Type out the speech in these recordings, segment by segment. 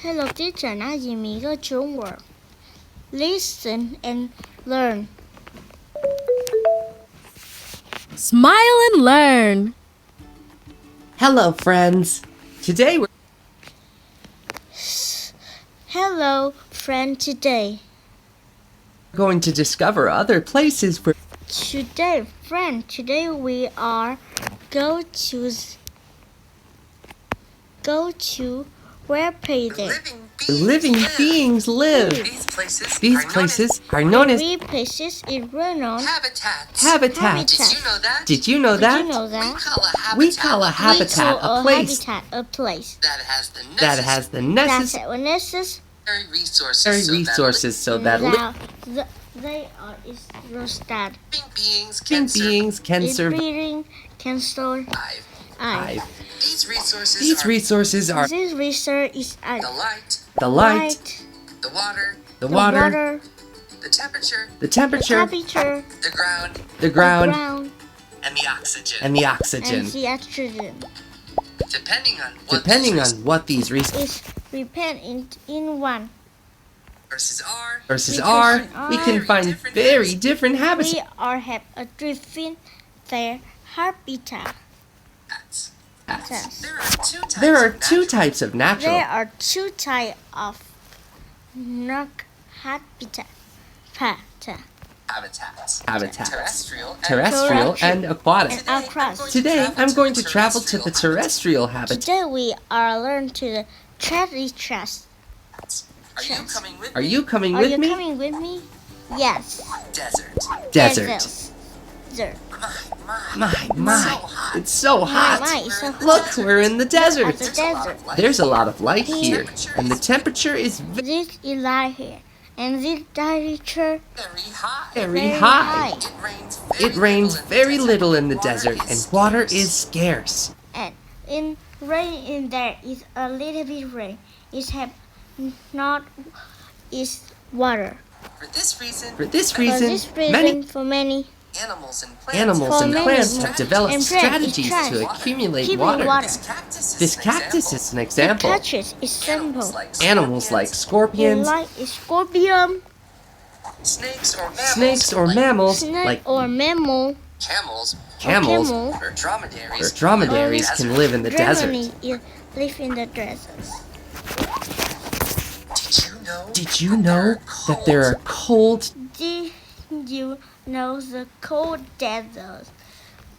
Hello, teacher. Now you meet a homework. Listen and learn. Smile and learn. Hello, friends. Today we're Hello, friend. Today going to discover other places where Today we are go to where painting. living beings live. These places are known as Three places in Renon. habitats. Did you know that? We call a habitat a place A place that has the necessary resources so that they are that living beings can survive. breathing can store. These resources are This research is the light, the water, the the temperature, temperature, the ground, and the oxygen. and the oxygen. and the estrogen. Depending on what these resources Is repent in one. versus R. are, we can find very different habitats. We are have a different their habitat. There are two types There are two types of of natural There are two types of habitat. habitats. terrestrial and aquatic. And across. Today, I'm going to travel to the terrestrial habitat. Today we are learn to the cherry chest. Are you coming with Are you coming Are with you me? coming with me? Yes. Desert. Desert. Desert. My, it's so hot. It's so hot. Look, we're in the desert. At the desert. There's a lot of light here, and the temperature is This is light here, and this temperature Very high. very high. It rains Very little in the desert, and water is scarce. and in rain in there is a little bit rain. It have not is water. For this reason, For this For reason, this reason, many for many animals and plants. animals and many plants have developed and plants strategies try to accumulate keeping water. This This cactus is an cactus is an the example. touches is simple. Animals like You scorpions, like a scorpion, snakes or mammals, snakes or mammals snake like or mammal, camels camels or dromedaries. or dromedaries can live in the desert. Live in the deserts. Did you know Did you know that there are cold Did you know the cold deserts?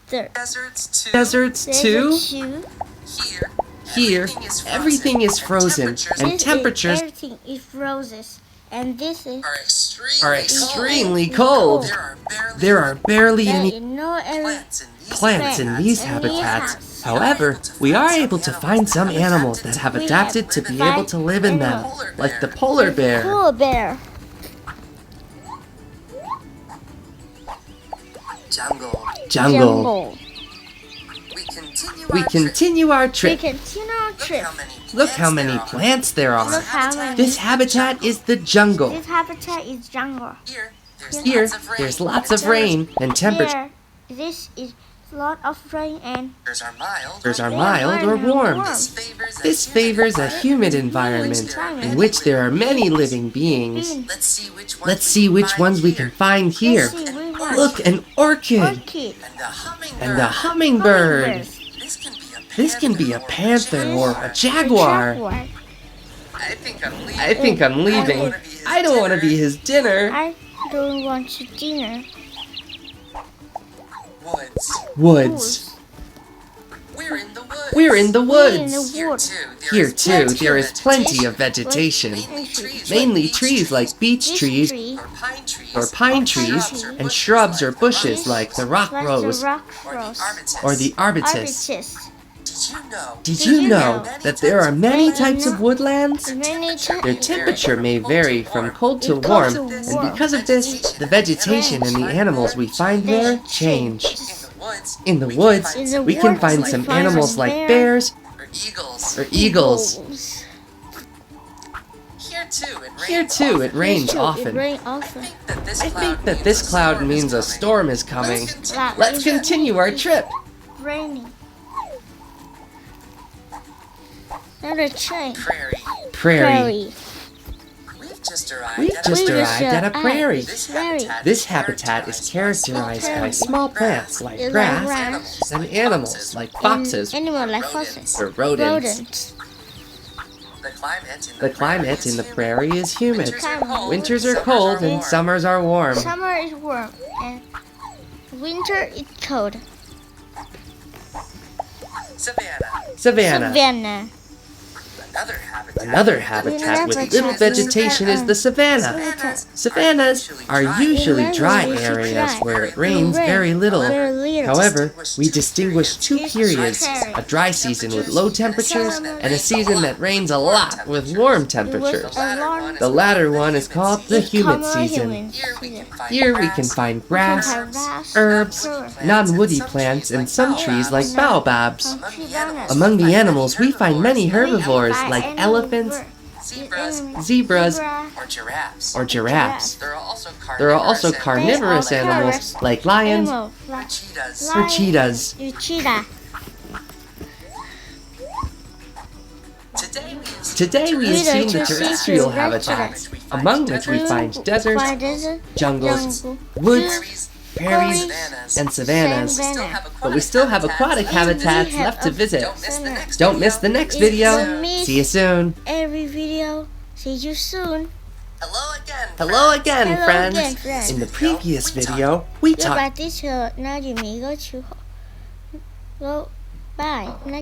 The deserts too? deserts too? Here, Here, everything is frozen, and temperatures everything is roses, and this is are extremely cold. There are barely there any is no plants in these habitats. However, we are able to find some animals that have adapted to be able to live in them, like the polar bear. polar bear. Jungle. We continue our We trip. continue our trip. Look how many plants there Look are. how many. This habitat is the jungle. This habitat is jungle. Here, there's lots of rain and temperature. Here, this is lot of rain and Temperatures are mild or warm. This favors a humid environment in which there are many living beings. Let's see which ones we can find here. Look, an orchid orchid. and a hummingbird. This can be a panther or a jaguar. I think I'm leaving. I don't want to be his dinner. I don't want to dinner. Woods. We're in the woods. We're in the woods. woods. Here too, there is plenty of vegetation. Mainly trees like beech trees or pine trees, and shrubs or bushes like the rock Like rose the rock rose. or the arbutus. Arbutus. Did you know that there are many types of woodlands? Many Their temperature may vary from cold to warm, and because of this, the vegetation and the animals we find there change. In the woods, we can find some animals like bears or eagles. Here too, it rains often. I think that this cloud means a storm is coming. Let's continue our trip. Raining. Another train. Prairie. We've just arrived We've at a just prairie. arrived at a prairie. This habitat This habitat is characterized by small plants like Like grass grass. and animals like foxes Animal like foxes. or rodents. Rodents. The climate in the prairie is humid. Winters Winters are cold and summers are warm. Summer is warm and winter is cold. Savannah. Savannah. Savannah. Another habitat with little vegetation is the savanna. Savannas are usually dry areas where it rains very little. However, we distinguish two periods, a dry season with low temperatures and a season that rains a lot with warm temperatures. The latter one is called the humid season. Here we can find grass, herbs, non-woody plants, and some trees like baobabs. Among the animals, we find many herbivores like elephants, zebras, or giraffes. There are also carnivorous animals like lions or cheetahs. Cheetah. Today we have seen the terrestrial habitats, among which we find deserts, jungles, woods, prairies, and savannas. But we still have aquatic habitats left to visit. Don't miss the next video. See you soon. Every video. See you soon. Hello again, friends. In the previous video, we 又把 talked. teacher 那就每个句号，go bye。